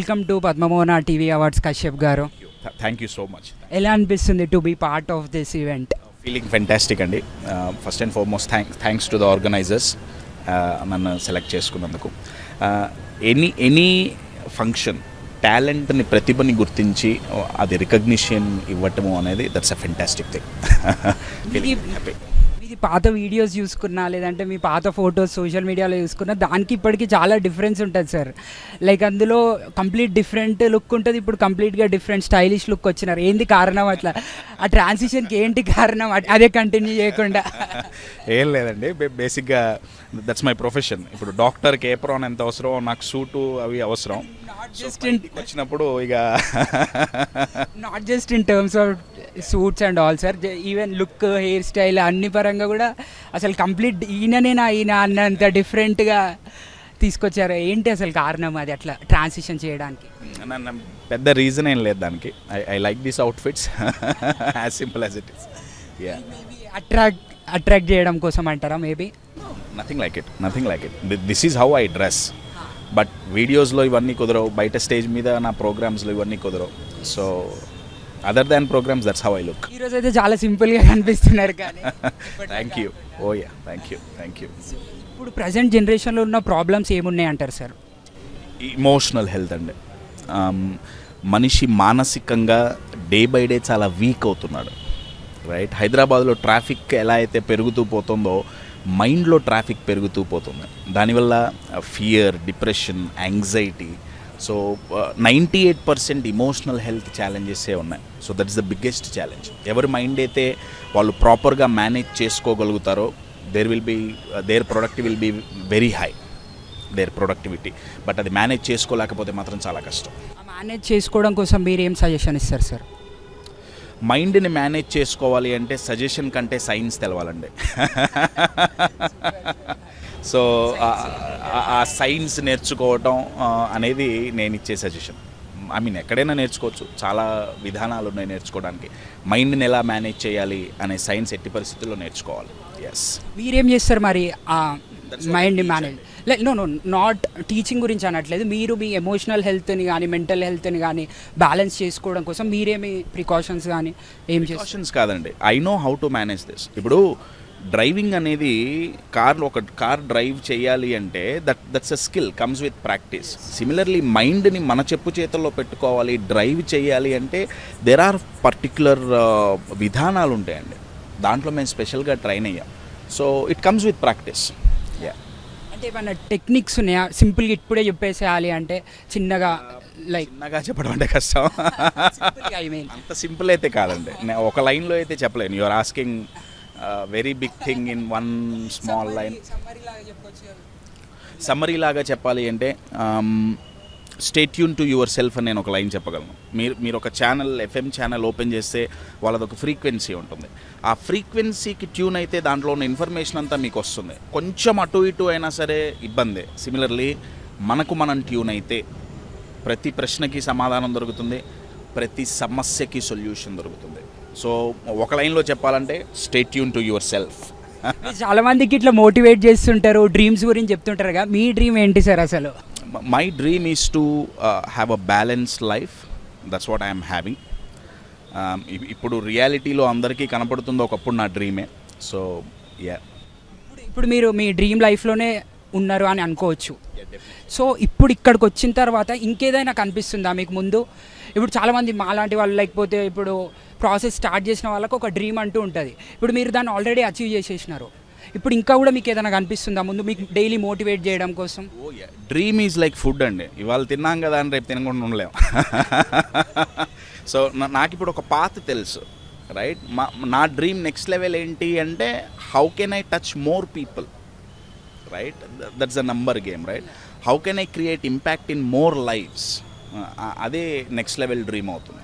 Welcome to Padmamohana TV awards Kashyap గారు. Thank you so much. ఎలా అనిపిస్తుంది to be part of this event? Feeling fantastic అండి. First and foremost thanks to the organizers నన్ను select చేసుకున్నందుకు. Any function టాలెంట్ని, ప్రతిభని గుర్తించి అది రికగ్నిషన్ ఇవ్వటము అనేది that's a fantastic thing. Feeling happy. ఇది పాత వీడియోస్ చూసుకున్నా లేదంటే మీ పాత ఫొటోస్ సోషల్ మీడియాలో చూసుకున్నా దానికి ఇప్పటికీ చాలా డిఫరెన్స్ ఉంటుంది సార్. లైక్ అందులో కంప్లీట్ డిఫరెంట్ లుక్ ఉంటుంది, ఇప్పుడు కంప్లీట్గా డిఫరెంట్ స్టైలిష్ లుక్ వచ్చినారు. ఏంది కారణం? అట్లా ఆ ట్రాన్సిషన్కి ఏంటి కారణం? అదే కంటిన్యూ చేయకుండా? ఏం లేదండి, బేసిక్గా దట్స్ మై ప్రొఫెషన్. ఇప్పుడు డాక్టర్కి ఏప్రాన్ ఎంత అవసరం, నాకు సూటు అవి అవసరం. వచ్చినప్పుడు ఇక not just in terms of suits and all sir, even look, hair style అన్ని పరంగా కూడా అసలు కంప్లీట్ ఈయన అన్నంత డిఫరెంట్గా తీసుకొచ్చారు. ఏంటి అసలు కారణం అది అట్లా ట్రాన్సిషన్ చేయడానికి? పెద్ద రీజన్ ఏం లేదు దానికి. I like these outfits, as simple as it is. Attract చేయడం కోసం అంటారా? Maybe nothing like it. This is how I dress. But వీడియోస్లో ఇవన్నీ కుదరవు, బయట స్టేజ్ మీద నా ప్రోగ్రామ్స్లో ఇవన్నీ కుదరవు. So other than programs, that's how I look. ఈరోజు అయితే చాలా సింపుల్గా కనిపిస్తున్నారు కానీ. Thank you. Oh ya, thank you. ఇప్పుడు ప్రజెంట్ జనరేషన్లో ఉన్న ప్రాబ్లమ్స్ ఏమున్నాయి అంటారు సార్? ఇమోషనల్ హెల్త్ అండి. మనిషి మానసికంగా డే బై డే చాలా వీక్ అవుతున్నాడు, రైట్? హైదరాబాద్లో ట్రాఫిక్ ఎలా అయితే పెరుగుతూ పోతుందో మైండ్లో ట్రాఫిక్ పెరుగుతూ పోతుంది. దానివల్ల fear, depression, anxiety. So 98% emotional health ఛాలెంజెసే ఉన్నాయి. So that is the biggest challenge. ఎవరి మైండ్ అయితే వాళ్ళు ప్రాపర్గా మేనేజ్ చేసుకోగలుగుతారో their productivity will be very high, their productivity. But అది మేనేజ్ చేసుకోలేకపోతే మాత్రం చాలా కష్టం. మేనేజ్ చేసుకోవడం కోసం మీరు ఏం సజెషన్ ఇస్తారు సార్? మైండ్ని మేనేజ్ చేసుకోవాలి అంటే సజెషన్ కంటే సైన్స్ తెలవాలండి. సో ఆ సైన్స్ నేర్చుకోవటం అనేది నేను ఇచ్చే సజెషన్. ఐ మీన్ ఎక్కడైనా నేర్చుకోవచ్చు, చాలా విధానాలు ఉన్నాయి నేర్చుకోవడానికి. మైండ్ని ఎలా మేనేజ్ చేయాలి అనే సైన్స్ ఎట్టి పరిస్థితుల్లో నేర్చుకోవాలి. ఎస్. మీరేం చేస్తారు మరి మైండ్ని మేనేజ్? నో నాట్ టీచింగ్ గురించి అనట్లేదు. మీరు మీ ఎమోషనల్ హెల్త్ని కానీ మెంటల్ హెల్త్ని కానీ బ్యాలెన్స్ చేసుకోవడం కోసం మీరేమి ప్రికాషన్స్ కానీ ఏం చేస్తారు? ప్రికాషన్స్ కాదండి, I know how to manage this. ఇప్పుడు డ్రైవింగ్ అనేది ఒక కార్ డ్రైవ్ చేయాలి అంటే that's a skill, comes with practice. Similarly మైండ్ని మన చెప్పు చేతుల్లో పెట్టుకోవాలి, డ్రైవ్ చేయాలి అంటే దెర్ ఆర్ పర్టిక్యులర్ విధానాలు ఉంటాయండి. దాంట్లో మేము స్పెషల్గా ట్రైన్ అయ్యాం. So it comes with practice. Yeah. అంటే ఏమన్నా టెక్నిక్స్ ఉన్నాయా? సింపుల్గా ఇప్పుడే చెప్పేసేయాలి అంటే చిన్నగా చెప్పడం అంటే కష్టం. ఐ మీన్ అంత సింపుల్ అయితే కాదండి, ఒక లైన్లో అయితే చెప్పలేను. You are asking very big thing in one small line. Summary లాగా చెప్పాలి అంటే stay tune to your self అని నేను ఒక లైన్ చెప్పగలను. మీరు ఒక ఛానల్, FM ఛానల్ ఓపెన్ చేస్తే వాళ్ళది ఒక ఫ్రీక్వెన్సీ ఉంటుంది. ఆ ఫ్రీక్వెన్సీకి ట్యూన్ అయితే దాంట్లో ఉన్న ఇన్ఫర్మేషన్ అంతా మీకు వస్తుంది. కొంచెం అటు ఇటు అయినా సరే ఇబ్బందే. సిమిలర్లీ మనం ట్యూన్ అయితే ప్రతి ప్రశ్నకి సమాధానం దొరుకుతుంది, ప్రతి సమస్యకి సొల్యూషన్ దొరుకుతుంది. సో ఒక లైన్లో చెప్పాలంటే stay tune to your self. చాలా మందికి ఇట్లా మోటివేట్ చేస్తుంటారు, డ్రీమ్స్ గురించి చెప్తుంటారు కదా, మీ డ్రీమ్ ఏంటి సార్ అసలు? My dream is to have a balanced life. That's what I am having. ఇప్పుడు రియాలిటీలో అందరికీ కనపడుతుందో ఒకప్పుడు నా డ్రీమే. సో యా, ఇప్పుడు మీరు మీ డ్రీమ్ లైఫ్లోనే ఉన్నారు అని అనుకోవచ్చు. సో ఇప్పుడు ఇక్కడికి వచ్చిన తర్వాత ఇంకేదైనా కనిపిస్తుందా మీకు ముందు? ఇప్పుడు చాలామంది మాలాంటి వాళ్ళు, లేకపోతే ఇప్పుడు ప్రాసెస్ స్టార్ట్ చేసిన వాళ్ళకు ఒక డ్రీమ్ అంటూ ఉంటుంది. ఇప్పుడు మీరు దాన్ని ఆల్రెడీ అచీవ్ చేసేసినారు. ఇప్పుడు ఇంకా కూడా మీకు ఏదైనా కనిపిస్తుందా ముందు మీకు డైలీ మోటివేట్ చేయడం కోసం? డ్రీమ్ ఈజ్ లైక్ ఫుడ్ అండి. ఇవాళ తిన్నాం కదా అని రేపు తినకుండా ఉండలేము. సో నాకు ఇప్పుడు ఒక పాత్ తెలుసు, రైట్? నా డ్రీమ్ నెక్స్ట్ లెవెల్ ఏంటి అంటే how can I touch more people, right? That's a number game, right? How can I create impact in more lifes? అదే నెక్స్ట్ లెవెల్ డ్రీమ్ అవుతుంది.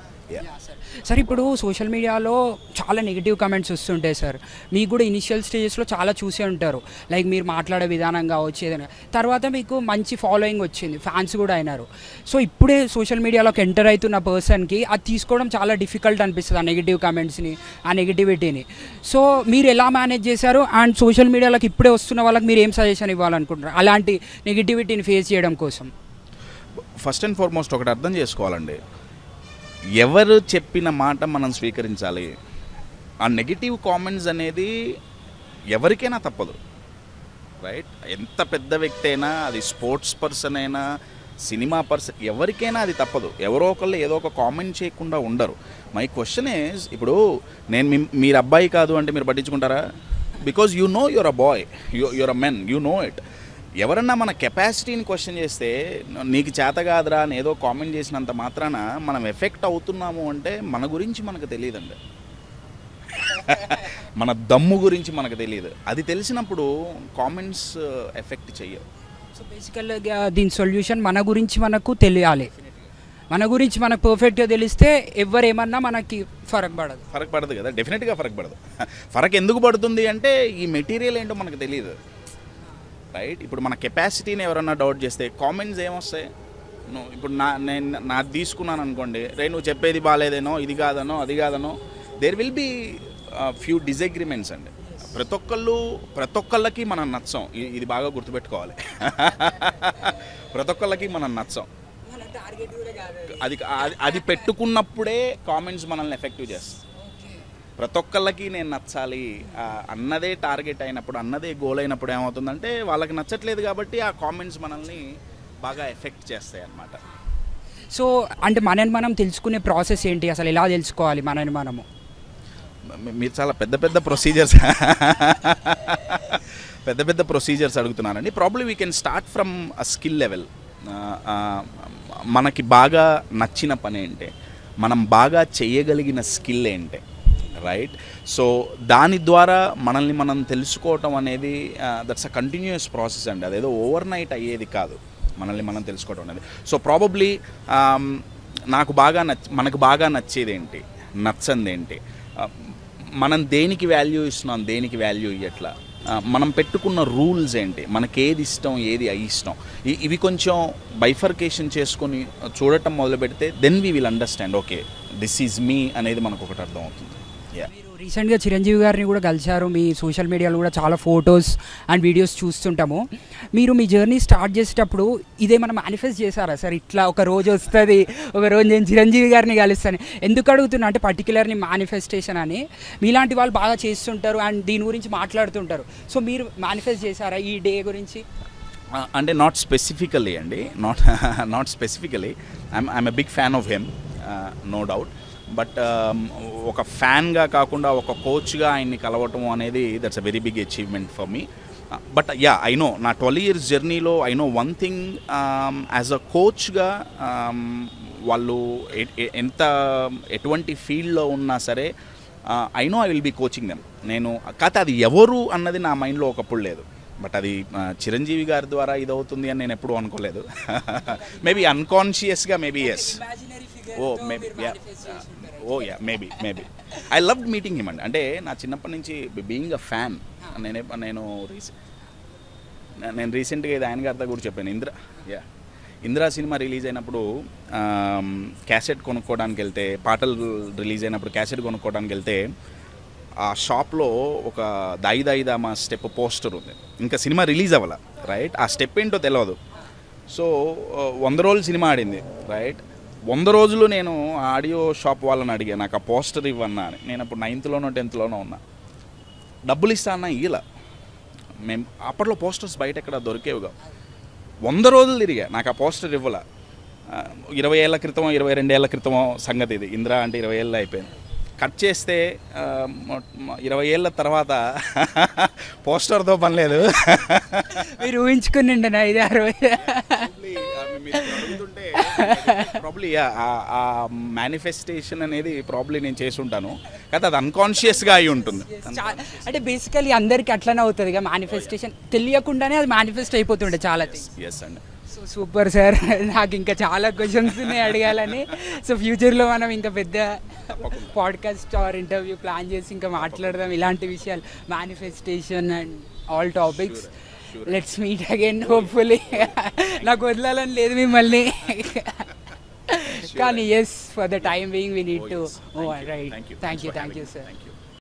సార్ ఇప్పుడు సోషల్ మీడియాలో చాలా నెగిటివ్ కమెంట్స్ వస్తుంటాయి sir. మీకు కూడా ఇనిషియల్ స్టేజెస్లో చాలా చూసే ఉంటారు, లైక్ మీరు మాట్లాడే విధానం కావచ్చు ఏదైనా. తర్వాత మీకు మంచి ఫాలోయింగ్ వచ్చింది, ఫ్యాన్స్ కూడా అయినారు. సో ఇప్పుడే సోషల్ మీడియాలోకి ఎంటర్ అవుతున్న పర్సన్కి అది తీసుకోవడం చాలా డిఫికల్ట్ అనిపిస్తుంది, ఆ నెగిటివ్ కమెంట్స్ని, ఆ నెగిటివిటీని. సో మీరు ఎలా మేనేజ్ చేశారు? అండ్ సోషల్ మీడియాలోకి ఇప్పుడే వస్తున్న వాళ్ళకి మీరు ఏం సజెషన్ ఇవ్వాలనుకుంటున్నారు అలాంటి నెగిటివిటీని ఫేస్ చేయడం కోసం? ఫస్ట్ అండ్ ఫార్మోస్ట్ ఒకటి అర్థం చేసుకోవాలండి, ఎవరు చెప్పిన మాట మనం స్వీకరించాలి. ఆ నెగిటివ్ కామెంట్స్ అనేది ఎవరికైనా తప్పదు, రైట్? ఎంత పెద్ద వ్యక్తి అయినా, అది స్పోర్ట్స్ పర్సన్ అయినా, సినిమా పర్సన్, ఎవరికైనా అది తప్పదు. ఎవరో ఒకళ్ళు ఏదో ఒక కామెంట్ చేయకుండా ఉండరు. మై క్వశ్చన్ ఈజ్, ఇప్పుడు నేను మీరు అబ్బాయి కాదు అంటే మీరు పట్టించుకుంటారా? Because you know your a boy, your a men, you know it. ఎవరన్నా మన కెపాసిటీని క్వశ్చన్ చేస్తే నీకు చేత కాదురా అని ఏదో కామెంట్ చేసినంత మాత్రాన మనం ఎఫెక్ట్ అవుతున్నాము అంటే మన గురించి మనకు తెలియదండి. మన దమ్ము గురించి మనకు తెలియదు. అది తెలిసినప్పుడు కామెంట్స్ ఎఫెక్ట్ చెయ్యవు. సో బేసికల్గా దీని సొల్యూషన్ మన గురించి మనకు తెలియాలి. మన గురించి మనకు పర్ఫెక్ట్గా తెలిస్తే ఎవరేమన్నా మనకి ఫరక్ పడదు కదా, డెఫినెట్గా ఫరక్ పడదు. ఫరక్ ఎందుకు పడుతుంది అంటే ఈ మెటీరియల్ ఏంటో మనకు తెలియదు, రైట్? ఇప్పుడు మన కెపాసిటీని ఎవరన్నా డౌట్ చేస్తే కామెంట్స్ ఏమొస్తాయి? ఇప్పుడు నేను నాది తీసుకున్నాను అనుకోండి, రే నువ్వు చెప్పేది బాగాలేదేనో, ఇది కాదనో, అది కాదనో, there will be few disagreements అండి. ప్రతి ఒక్కళ్ళకి మనం నచ్చం, ఇది బాగా గుర్తుపెట్టుకోవాలి. ప్రతి ఒక్కళ్ళకి మనం నచ్చం. అది పెట్టుకున్నప్పుడే కామెంట్స్ మనల్ని ఎఫెక్టివ్ చేస్తాయి. ప్రతి ఒక్కళ్ళకి నేను నచ్చాలి అన్నదే టార్గెట్ అయినప్పుడు, అన్నదే గోల్ అయినప్పుడు ఏమవుతుందంటే వాళ్ళకి నచ్చట్లేదు కాబట్టి ఆ కామెంట్స్ మనల్ని బాగా ఎఫెక్ట్ చేస్తాయి అన్నమాట. సో అంటే మనని మనం తెలుసుకునే ప్రాసెస్ ఏంటి, అసలు ఎలా తెలుసుకోవాలి మనని మనము? మీరు చాలా పెద్ద ప్రొసీజర్స్ అడుగుతున్నారండి. Probably we can start from a skill level. మనకి బాగా నచ్చిన పని ఏంటి, మనం బాగా చేయగలిగిన స్కిల్ ఏంటి, రైట్? సో దాని ద్వారా మనల్ని మనం తెలుసుకోవటం అనేది దట్స్ అ కంటిన్యూస్ ప్రాసెస్ అండి. అదేదో ఓవర్ నైట్ అయ్యేది కాదు మనల్ని మనం తెలుసుకోవటం అనేది. సో ప్రాబబ్లీ మనకు బాగా నచ్చేది ఏంటి, నచ్చంది ఏంటి, మనం దేనికి వాల్యూ ఇస్తున్నాం, దేనికి వాల్యూ ఇవ్వట్లా, మనం పెట్టుకున్న రూల్స్ ఏంటి, మనకి ఏది ఇష్టం, ఏది అయిష్టం, ఇవి కొంచెం బైఫర్కేషన్ చేసుకొని చూడటం మొదలు పెడితే then we will understand, okay this is me అనేది మనకు ఒకటి అర్థం అవుతుంది. మీరు రీసెంట్గా చిరంజీవి గారిని కూడా కలిశారు. మీ సోషల్ మీడియాలో కూడా చాలా ఫొటోస్ అండ్ వీడియోస్ చూస్తుంటాము. మీరు మీ జర్నీ స్టార్ట్ చేసేటప్పుడు ఇదేమైనా మేనిఫెస్ట్ చేశారా సార్, ఇట్లా ఒక రోజు వస్తుంది, ఒక రోజు నేను చిరంజీవి గారిని కలుస్తాను? ఎందుకు అడుగుతున్నా అంటే పర్టికులర్ని మేనిఫెస్టేషన్ అని మీలాంటి వాళ్ళు బాగా చేస్తుంటారు అండ్ దీని గురించి మాట్లాడుతుంటారు. సో మీరు మేనిఫెస్ట్ చేశారా ఈ డే గురించి? అంటే నాట్ స్పెసిఫికలీ అండి, not specifically. I'm a big fan of him, no doubt. But ఒక ఫ్యాన్గా కాకుండా ఒక కోచ్గా ఆయన్ని కలవటం అనేది that's a very big achievement for me. But yeah, I know నా 12 years జర్నీలో I know one thing, as a కోచ్గా వాళ్ళు ఎటువంటి ఫీల్డ్లో ఉన్నా సరే I know I will be coaching them. నేను కాకపోతే అది ఎవరు అన్నది నా మైండ్లో ఒకప్పుడు లేదు. బట్ అది చిరంజీవి గారి ద్వారా ఇదవుతుంది అని నేను ఎప్పుడూ అనుకోలేదు. మేబీ అన్కాన్షియస్గా maybe yes. Maybe I love meeting him అండి. అంటే నా చిన్నప్పటి నుంచి బీయింగ్ అ ఫ్యాన్, నేను రీసెంట్గా ఇది ఆయన గారితో కూడా చెప్పాను. ఇంద్రా సినిమా రిలీజ్ అయినప్పుడు క్యాసెట్ కొనుక్కోవడానికి వెళ్తే, పాటలు రిలీజ్ అయినప్పుడు క్యాసెట్ కొనుక్కోవడానికి వెళ్తే ఆ షాప్లో ఒక దాయిదాయిదామా స్టెప్ పోస్టర్ ఉంది. ఇంకా సినిమా రిలీజ్ అవ్వాల, రైట్? ఆ స్టెప్ ఏంటో తెలియదు. సో 100 రోజులు సినిమా ఆడింది, రైట్? 100 రోజులు నేను ఆడియో షాప్ వాళ్ళని అడిగాను నాకు ఆ పోస్టర్ ఇవ్వన్నా అని. నేను అప్పుడు 9th 10th ఉన్నా. డబ్బులు ఇస్తా అన్నా ఇలా. మేము అప్పట్లో పోస్టర్స్ బయట ఎక్కడ దొరికేవిగా. 100 రోజులు తిరిగా, నాకు ఆ పోస్టర్ ఇవ్వాల. 20 ఏళ్ల క్రితం 22 ఏళ్ల క్రితం సంగతి ఇది. ఇందిరా అంటే 20 ఏళ్ళు అయిపోయింది. కట్ చేస్తే 20 ఏళ్ళ తర్వాత పోస్టర్తో పని లేదు. మీరు ఊహించుకుని ఇది 60 ప్రాబ్లీ ఆ మేనిఫెస్టేషన్ అనేది ప్రాబ్లీ నేను చేసి ఉంటాను, కానీ అది అన్కాన్షియస్గా అయి ఉంటుంది. అంటే బేసికలీ అందరికీ అట్లనే అవుతుంది కదా, మేనిఫెస్టేషన్ తెలియకుండానే అది మేనిఫెస్ట్ అయిపోతుండే చాలా. ఎస్ అండి. సో సూపర్ సార్, నాకు ఇంకా చాలా క్వశ్చన్స్ ఉన్నాయి అడగాలని. సో ఫ్యూచర్లో మనం ఇంకా పెద్ద పాడ్కాస్ట్ ఆర్ ఇంటర్వ్యూ ప్లాన్ చేసి ఇంకా మాట్లాడదాం ఇలాంటి విషయాలు, manifestation and all topics. Let's meet again hopefully. నాకు వదలాలని లేదు మిమ్మల్ని, కానీ as for the time being we need to. Right, thank you sir.